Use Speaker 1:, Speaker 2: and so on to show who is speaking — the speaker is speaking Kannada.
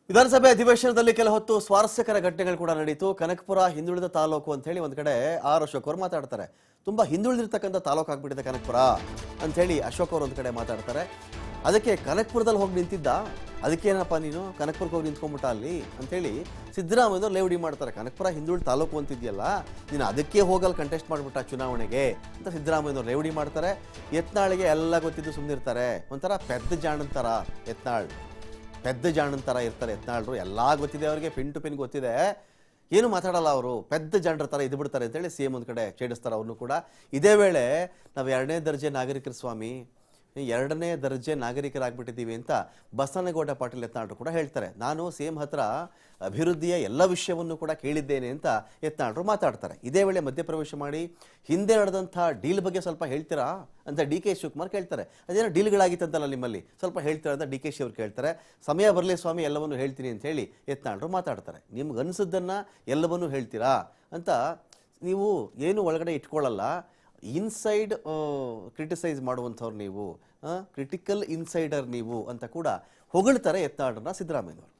Speaker 1: ವಿಧಾನಸಭೆ ಅಧಿವೇಶನದಲ್ಲಿ ಕೆಲ ಹೊತ್ತು ಸ್ವಾರಸ್ಯಕರ ಘಟನೆಗಳು ಕೂಡ ನಡೆಯಿತು. ಕನಕಪುರ ಹಿಂದುಳಿದ ತಾಲೂಕು ಅಂತ ಹೇಳಿ ಒಂದು ಕಡೆ ಅಶೋಕ್ ಅವರು ಮಾತಾಡ್ತಾರೆ. ತುಂಬಾ ಹಿಂದುಳಿದಿರ್ತಕ್ಕಂಥ ತಾಲೂಕು ಆಗ್ಬಿಟ್ಟಿದೆ ಕನಕಪುರ ಅಂತ ಹೇಳಿ ಅಶೋಕ್ ಅವರು ಒಂದು ಕಡೆ ಮಾತಾಡ್ತಾರೆ. ಅದಕ್ಕೆ ಕನಕಪುರದಲ್ಲಿ ಹೋಗಿ ನಿಂತಿದ್ದ, ಅದಕ್ಕೇನಪ್ಪ ನೀನು ಕನಕಪುರಕ್ಕೆ ಹೋಗಿ ನಿಂತ್ಕೊಂಡ್ಬಿಟ್ಟ ಅಲ್ಲಿ ಅಂತ ಹೇಳಿ ಸಿದ್ದರಾಮಯ್ಯನವರು ಲೇವಡಿ ಮಾಡ್ತಾರೆ. ಕನಕಪುರ ಹಿಂದುಳಿದ ತಾಲೂಕು ಅಂತಿದ್ಯಲ್ಲ, ನೀನು ಅದಕ್ಕೆ ಹೋಗಲ್ಲಿ ಕಂಟೆಸ್ಟ್ ಮಾಡಿಬಿಟ್ಟ ಚುನಾವಣೆಗೆ ಅಂತ ಸಿದ್ದರಾಮಯ್ಯನವರು ಲೇವಡಿ ಮಾಡ್ತಾರೆ. ಯತ್ನಾಳಿಗೆ ಎಲ್ಲ ಗೊತ್ತಿದ್ದು ಸುಮ್ಮನಿರ್ತಾರೆ. ಒಂಥರ ಪೆದ್ದ ಜಾಣಂತರ ಯತ್ನಾಳ್, ಪೆದ್ದ ಜಾಣಂತರ ಇರ್ತಾರೆ ಯತ್ನಾಳರು. ಎಲ್ಲ ಗೊತ್ತಿದೆ ಅವ್ರಿಗೆ, ಪಿನ್ ಟು ಪಿನ್ ಗೊತ್ತಿದೆ, ಏನು ಮಾತಾಡಲ್ಲ ಅವರು, ಪೆದ್ದ ಜಾಣರ ಥರ ಇದು ಬಿಡ್ತಾರೆ ಅಂತೇಳಿ ಸಿ ಎಂ ಒಂದು ಕಡೆ ಛೇಡಿಸ್ತಾರೆ ಅವ್ರನ್ನೂ ಕೂಡ. ಇದೇ ವೇಳೆ ನಾವು ಎರಡನೇ ದರ್ಜೆ ನಾಗರಿಕರ ಸ್ವಾಮಿ, ಎರಡನೇ ದರ್ಜೆ ನಾಗರಿಕರಾಗ್ಬಿಟ್ಟಿದ್ದೀವಿ ಅಂತ ಬಸವನಗೌಡ ಪಾಟೀಲ್ ಯತ್ನಾಳರು ಕೂಡ ಹೇಳ್ತಾರೆ. ನಾನು ಸಿ ಎಂ ಹತ್ರ ಅಭಿವೃದ್ಧಿಯ ಎಲ್ಲ ವಿಷಯವನ್ನು ಕೂಡ ಕೇಳಿದ್ದೇನೆ ಅಂತ ಯತ್ನಾಳರು ಮಾತಾಡ್ತಾರೆ. ಇದೇ ವೇಳೆ ಮಧ್ಯಪ್ರವೇಶ ಮಾಡಿ ಹಿಂದೆ ನಡೆದಂಥ ಡೀಲ್ ಬಗ್ಗೆ ಸ್ವಲ್ಪ ಹೇಳ್ತೀರಾ ಅಂತ ಡಿ ಕೆ ಶಿವಕುಮಾರ್ ಕೇಳ್ತಾರೆ. ಅದೇನೋ ಡೀಲ್ಗಳಾಗಿತ್ತಂತಲ್ಲ ನಿಮ್ಮಲ್ಲಿ, ಸ್ವಲ್ಪ ಹೇಳ್ತೀರಾ ಅಂತ ಡಿ ಕೆ ಶಿ ಅವ್ರು ಕೇಳ್ತಾರೆ. ಸಮಯ ಬರಲಿ ಸ್ವಾಮಿ, ಎಲ್ಲವನ್ನೂ ಹೇಳ್ತೀನಿ ಅಂತ ಹೇಳಿ ಯತ್ನಾಳರು ಮಾತಾಡ್ತಾರೆ. ನಿಮ್ಗೆ ಅನಿಸಿದ್ದನ್ನು ಎಲ್ಲವನ್ನೂ ಹೇಳ್ತೀರಾ ಅಂತ ನೀವು ಏನು ಒಳಗಡೆ ಇಟ್ಕೊಳ್ಳಲ್ಲ, ಇನ್ಸೈಡ್ ಕ್ರಿಟಿಸೈಸ್ ಮಾಡುವಂಥವ್ರು ನೀವು, ಕ್ರಿಟಿಕಲ್ ಇನ್ಸೈಡರ್ ನೀವು ಅಂತ ಕೂಡ ಹೊಗಳ್ತಾರೆ ಯತ್ನಾಳರನ್ನ ಸಿದ್ದರಾಮಯ್ಯನವರು.